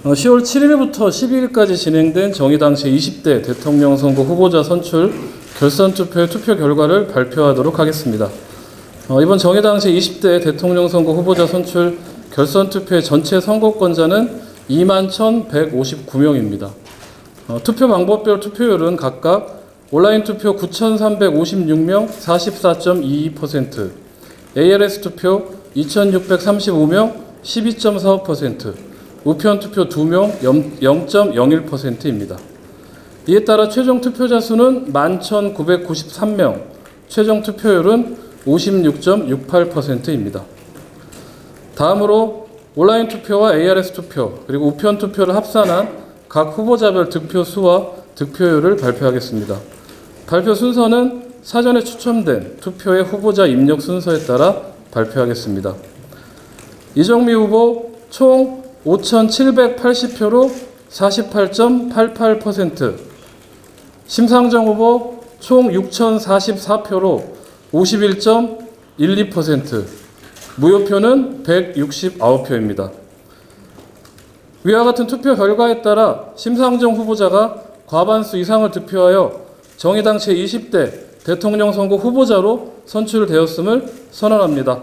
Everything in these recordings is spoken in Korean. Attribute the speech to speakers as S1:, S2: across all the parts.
S1: 10월 7일부터 12일까지 진행된 정의당 제20대 대통령 선거 후보자 선출 결선 투표의 투표 결과를 발표하도록 하겠습니다. 이번 정의당 제20대 대통령 선거 후보자 선출 결선 투표의 전체 선거권자는 21,159명입니다. 투표 방법별 투표율은 각각 온라인 투표 9,356명 44.22%, ALS 투표 2,635명 12.45%, 우편 투표 2명 0.01%입니다. 이에 따라 최종 투표자 수는 11,993명, 최종 투표율은 56.68%입니다. 다음으로 온라인 투표와 ARS 투표, 그리고 우편 투표를 합산한 각 후보자별 득표 수와 득표율을 발표하겠습니다. 발표 순서는 사전에 추첨된 투표의 후보자 입력 순서에 따라 발표하겠습니다. 이정미 후보 총 5,780표로 48.88%, 심상정 후보 총 6,044표로 51.12%, 무효표는 169표입니다. 위와 같은 투표 결과에 따라 심상정 후보자가 과반수 이상을 득표하여 정의당 제20대 대통령 선거 후보자로 선출되었음을 선언합니다.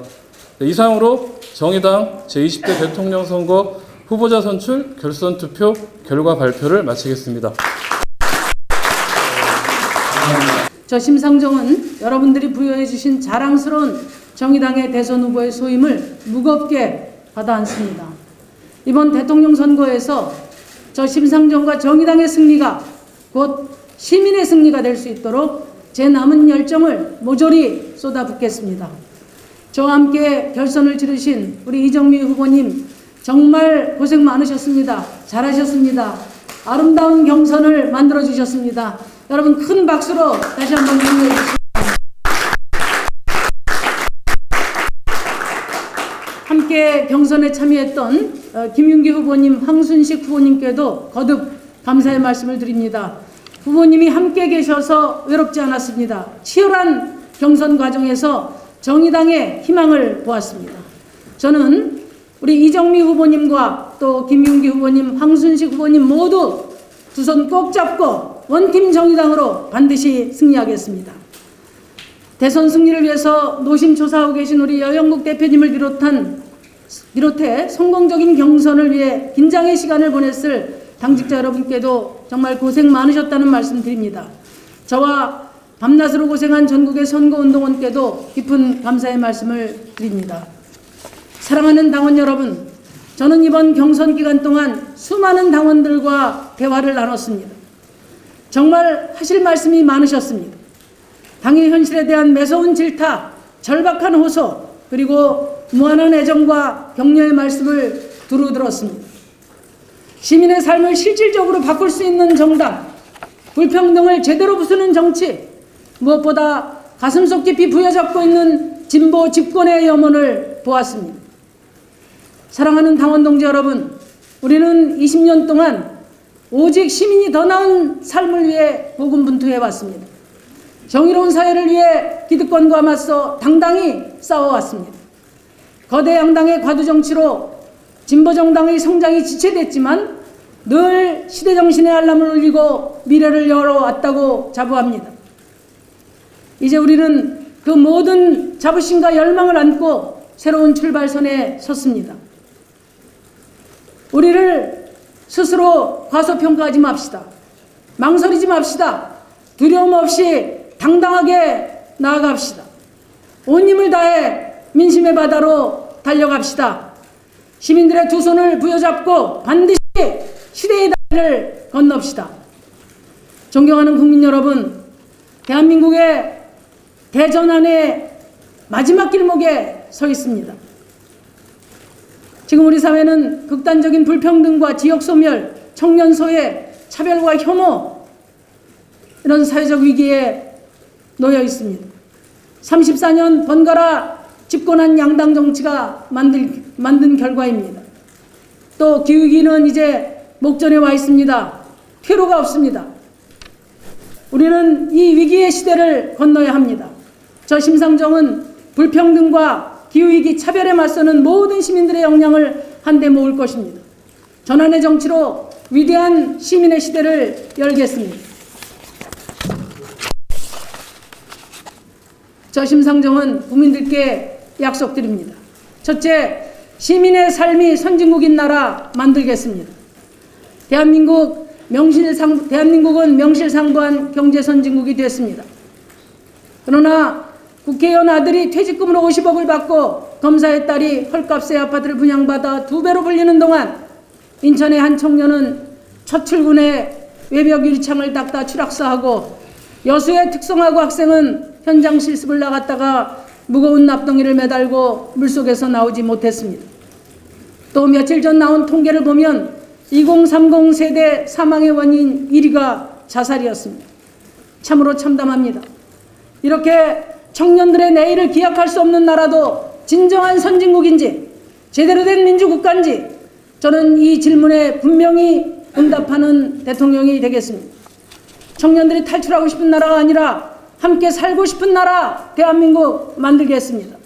S1: 이상으로 정의당 제20대 대통령 선거 후보자 선출 결선 투표 결과 발표를 마치겠습니다.
S2: 저 심상정은 여러분들이 부여해 주신 자랑스러운 정의당의 대선 후보의 소임을 무겁게 받아 안습니다. 이번 대통령 선거에서 저 심상정과 정의당의 승리가 곧 시민의 승리가 될 수 있도록 제 남은 열정을 모조리 쏟아붓겠습니다. 저와 함께 결선을 치르신 우리 이정미 후보님 정말 고생 많으셨습니다. 잘하셨습니다. 아름다운 경선을 만들어 주셨습니다. 여러분 큰 박수로 다시 한번 격려해 주십시오. 함께 경선에 참여했던 김윤기 후보님, 황순식 후보님께도 거듭 감사의 말씀을 드립니다. 후보님이 함께 계셔서 외롭지 않았습니다. 치열한 경선 과정에서 정의당의 희망을 보았습니다. 저는 우리 이정미 후보님과 또 김윤기 후보님, 황순식 후보님 모두 두 손 꼭 잡고 원팀 정의당으로 반드시 승리하겠습니다. 대선 승리를 위해서 노심초사하고 계신 우리 여영국 대표님을 비롯해 성공적인 경선을 위해 긴장의 시간을 보냈을 당직자 여러분께도 정말 고생 많으셨다는 말씀 드립니다. 저와 밤낮으로 고생한 전국의 선거운동원께도 깊은 감사의 말씀을 드립니다. 사랑하는 당원 여러분, 저는 이번 경선 기간 동안 수많은 당원들과 대화를 나눴습니다. 정말 하실 말씀이 많으셨습니다. 당의 현실에 대한 매서운 질타, 절박한 호소, 그리고 무한한 애정과 격려의 말씀을 두루 들었습니다. 시민의 삶을 실질적으로 바꿀 수 있는 정당, 불평등을 제대로 부수는 정치, 무엇보다 가슴속 깊이 부여잡고 있는 진보 집권의 염원을 보았습니다. 사랑하는 당원 동지 여러분, 우리는 20년 동안 오직 시민이 더 나은 삶을 위해 고군분투해왔습니다. 정의로운 사회를 위해 기득권과 맞서 당당히 싸워왔습니다. 거대 양당의 과두정치로 진보정당의 성장이 지체됐지만 늘 시대정신의 알람을 울리고 미래를 열어왔다고 자부합니다. 이제 우리는 그 모든 자부심과 열망을 안고 새로운 출발선에 섰습니다. 우리를 스스로 과소평가하지 맙시다. 망설이지 맙시다. 두려움 없이 당당하게 나아갑시다. 온 힘을 다해 민심의 바다로 달려갑시다. 시민들의 두 손을 부여잡고 반드시 시대의 다리를 건넙시다. 존경하는 국민 여러분, 대한민국의 대전환의 마지막 길목에 서 있습니다. 지금 우리 사회는 극단적인 불평등과 지역소멸, 청년 소외, 차별과 혐오, 이런 사회적 위기에 놓여 있습니다. 34년 번갈아 집권한 양당 정치가 만든 결과입니다. 또 기후위기는 이제 목전에 와 있습니다. 퇴로가 없습니다. 우리는 이 위기의 시대를 건너야 합니다. 저 심상정은 불평등과 기후위기 차별에 맞서는 모든 시민들의 역량을 한데 모을 것입니다. 전환의 정치로 위대한 시민의 시대를 열겠습니다. 저 심상정은 국민들께 약속드립니다. 첫째, 시민의 삶이 선진국인 나라 만들겠습니다. 대한민국은 명실상부한 경제선진국이 됐습니다. 그러나 국회의원 아들이 퇴직금으로 50억을 받고 검사의 딸이 헐값에 아파트를 분양받아 2배로 불리는 동안 인천의 한 청년은 첫 출근에 외벽 유리창을 닦다 추락사하고 여수의 특성화고 학생은 현장 실습을 나갔다가 무거운 납덩이를 매달고 물속에서 나오지 못했습니다. 또 며칠 전 나온 통계를 보면 2030 세대 사망의 원인 1위가 자살이었습니다. 참으로 참담합니다. 이렇게 청년들의 내일을 기약할 수 없는 나라도 진정한 선진국인지 제대로 된 민주국가인지 저는 이 질문에 분명히 응답하는 대통령이 되겠습니다. 청년들이 탈출하고 싶은 나라가 아니라 함께 살고 싶은 나라 대한민국 만들겠습니다.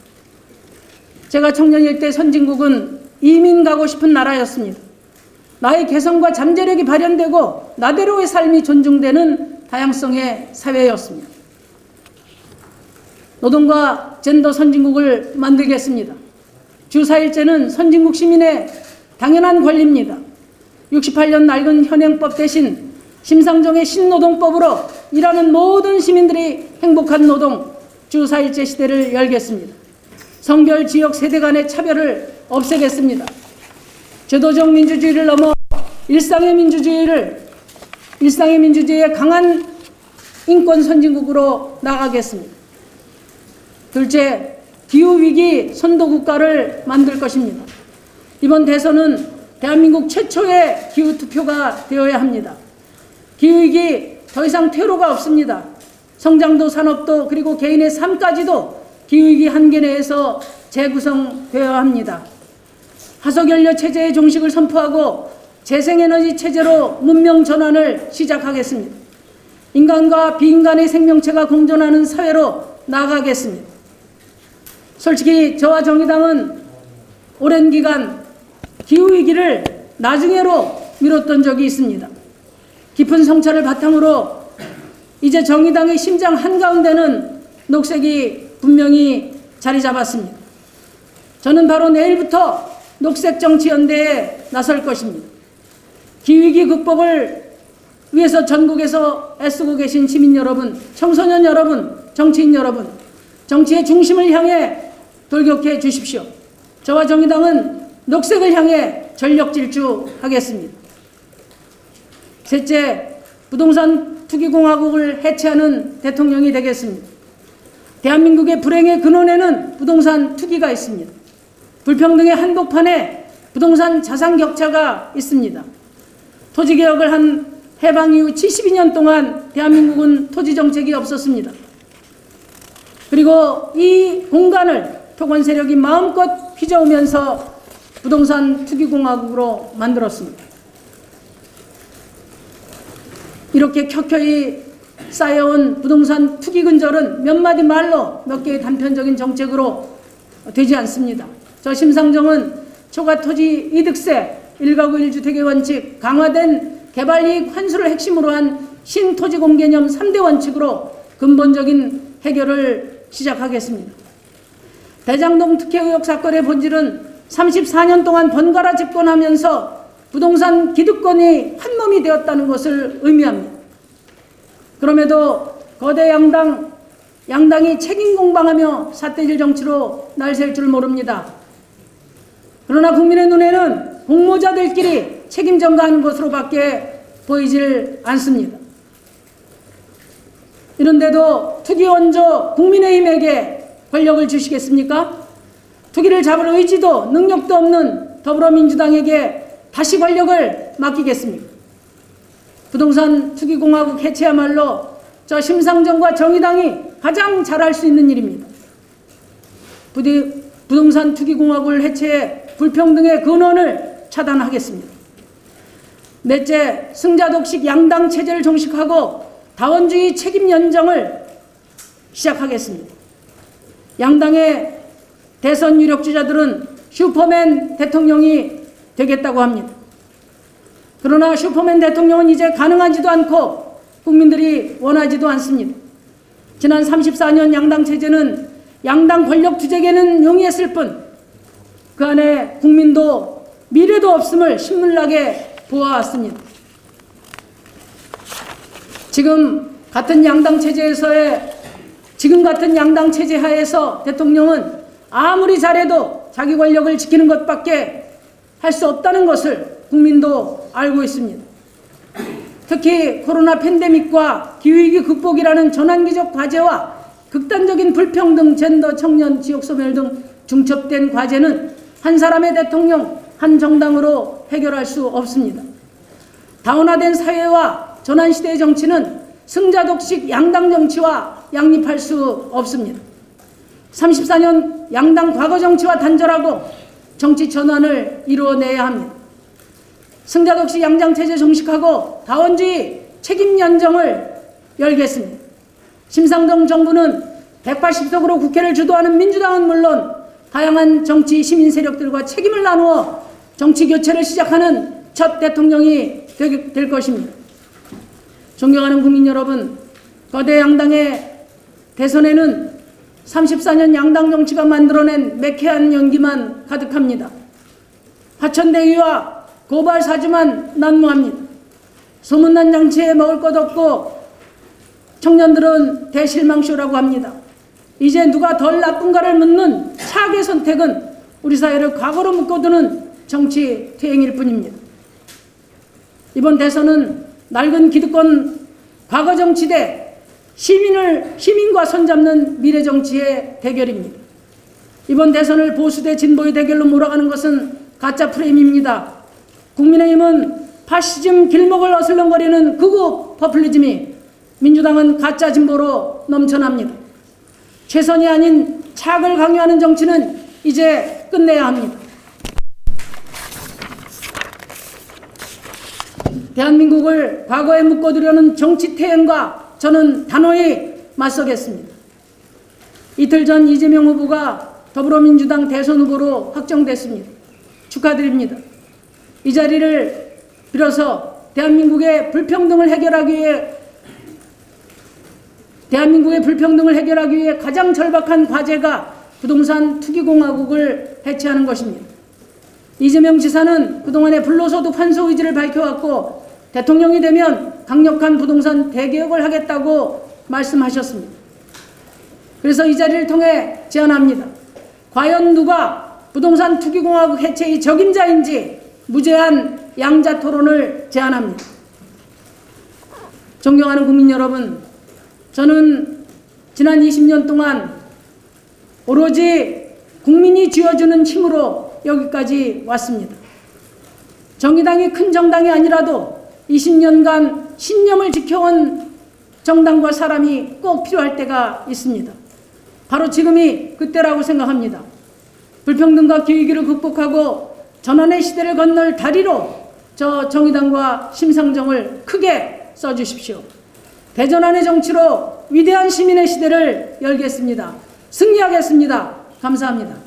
S2: 제가 청년일 때 선진국은 이민 가고 싶은 나라였습니다. 나의 개성과 잠재력이 발현되고 나대로의 삶이 존중되는 다양성의 사회였습니다. 노동과 젠더 선진국을 만들겠습니다. 주 4일제는 선진국 시민의 당연한 권리입니다. 68년 낡은 현행법 대신 심상정의 신노동법으로 일하는 모든 시민들이 행복한 노동, 주 4일제 시대를 열겠습니다. 성별, 지역, 세대 간의 차별을 없애겠습니다. 제도적 민주주의를 넘어 일상의 민주주의의 강한 인권 선진국으로 나가겠습니다. 둘째, 기후위기 선도국가를 만들 것입니다. 이번 대선은 대한민국 최초의 기후투표가 되어야 합니다. 기후위기 더 이상 퇴로가 없습니다. 성장도 산업도 그리고 개인의 삶까지도 기후위기 한계 내에서 재구성되어야 합니다. 화석연료 체제의 종식을 선포하고 재생에너지 체제로 문명 전환을 시작하겠습니다. 인간과 비인간의 생명체가 공존하는 사회로 나아가겠습니다. 솔직히 저와 정의당은 오랜 기간 기후위기를 나중에로 미뤘던 적이 있습니다. 깊은 성찰을 바탕으로 이제 정의당의 심장 한가운데는 녹색이 분명히 자리 잡았습니다. 저는 바로 내일부터 녹색정치연대에 나설 것입니다. 기후위기 극복을 위해서 전국에서 애쓰고 계신 시민 여러분, 청소년 여러분, 정치인 여러분, 정치의 중심을 향해 돌격해 주십시오. 저와 정의당은 녹색을 향해 전력 질주하겠습니다. 셋째, 부동산 투기공화국을 해체하는 대통령이 되겠습니다. 대한민국의 불행의 근원에는 부동산 투기가 있습니다. 불평등의 한복판에 부동산 자산 격차가 있습니다. 토지개혁을 한 해방 이후 72년 동안 대한민국은 토지정책이 없었습니다. 그리고 이 공간을 토건 세력이 마음껏 휘저으면서 부동산 투기공화국으로 만들었습니다. 이렇게 켜켜이 쌓여온 부동산 투기 근절은 몇 마디 말로 몇 개의 단편적인 정책으로 되지 않습니다. 저 심상정은 초과토지 이득세, 1가구 1주택의 원칙, 강화된 개발이익 환수를 핵심으로 한 신토지공 개념 3대 원칙으로 근본적인 해결을 시작하겠습니다. 대장동 특혜 의혹 사건의 본질은 34년 동안 번갈아 집권하면서 부동산 기득권이 한몸이 되었다는 것을 의미합니다. 그럼에도 거대 양당이 책임 공방하며 삿대질 정치로 날샐 줄 모릅니다. 그러나 국민의 눈에는 공모자들끼리 책임 전가하는 것으로밖에 보이질 않습니다. 이런데도 투기 원조 국민의힘에게 권력을 주시겠습니까? 투기를 잡을 의지도 능력도 없는 더불어민주당에게 다시 권력을 맡기겠습니까? 부동산 투기공화국 해체야말로 저 심상정과 정의당이 가장 잘할 수 있는 일입니다. 부동산 투기공화국을 해체해 불평등의 근원을 차단하겠습니다. 넷째, 승자독식 양당 체제를 종식하고 다원주의 책임 연정을 시작하겠습니다. 양당의 대선 유력주자들은 슈퍼맨 대통령이 되겠다고 합니다. 그러나 슈퍼맨 대통령은 이제 가능하지도 않고 국민들이 원하지도 않습니다. 지난 34년 양당 체제는 양당 권력 투쟁에는 용이했을 뿐 그 안에 국민도 미래도 없음을 신물나게 보아왔습니다. 지금 같은 양당 체제 하에서 대통령은 아무리 잘해도 자기 권력을 지키는 것밖에 할 수 없다는 것을 국민도 알고 있습니다. 특히 코로나 팬데믹과 기후위기 극복이라는 전환기적 과제와 극단적인 불평등, 젠더, 청년, 지역소멸 등 중첩된 과제는 한 사람의 대통령, 한 정당으로 해결할 수 없습니다. 다원화된 사회와 전환시대의 정치는 승자독식 양당 정치와 양립할 수 없습니다. 34년 양당 과거 정치와 단절하고 정치 전환을 이루어내야 합니다. 승자독식 양당체제 종식하고 다원주의 책임연정을 열겠습니다. 심상정 정부는 180석으로 국회를 주도하는 민주당은 물론 다양한 정치 시민 세력들과 책임을 나누어 정치 교체를 시작하는 첫 대통령이 될 것입니다. 존경하는 국민 여러분, 거대 양당의 대선에는 34년 양당 정치가 만들어낸 매캐한 연기만 가득합니다. 화천대유와 고발 사주만 난무합니다. 소문난 장치에 먹을 것 없고 청년들은 대실망쇼라고 합니다. 이제 누가 덜 나쁜가를 묻는 차악의 선택은 우리 사회를 과거로 묶어두는 정치 퇴행일 뿐입니다. 이번 대선은 낡은 기득권 과거 정치 대 시민과 손잡는 미래 정치의 대결입니다. 이번 대선을 보수 대 진보의 대결로 몰아가는 것은 가짜 프레임입니다. 국민의힘은 파시즘 길목을 어슬렁거리는 극우 포퓰리즘이, 민주당은 가짜 진보로 넘쳐납니다. 최선이 아닌 착을 강요하는 정치는 이제 끝내야 합니다. 대한민국을 과거에 묶어두려는 정치 퇴행과 저는 단호히 맞서겠습니다. 이틀 전 이재명 후보가 더불어민주당 대선 후보로 확정됐습니다. 축하드립니다. 이 자리를 빌어서 대한민국의 불평등을 해결하기 위해 가장 절박한 과제가 부동산 투기공화국을 해체하는 것입니다. 이재명 지사는 그동안의 불로소득 환수 의지를 밝혀왔고 대통령이 되면 강력한 부동산 대개혁을 하겠다고 말씀하셨습니다. 그래서 이 자리를 통해 제안합니다. 과연 누가 부동산 투기공화국 해체의 적임자인지 무제한 양자 토론을 제안합니다. 존경하는 국민 여러분, 저는 지난 20년 동안 오로지 국민이 쥐어주는 힘으로 여기까지 왔습니다. 정의당이 큰 정당이 아니라도 20년간 신념을 지켜온 정당과 사람이 꼭 필요할 때가 있습니다. 바로 지금이 그때라고 생각합니다. 불평등과 기후위기를 극복하고 전환의 시대를 건널 다리로 저 정의당과 심상정을 크게 써주십시오. 대전환의 정치로 위대한 시민의 시대를 열겠습니다. 승리하겠습니다. 감사합니다.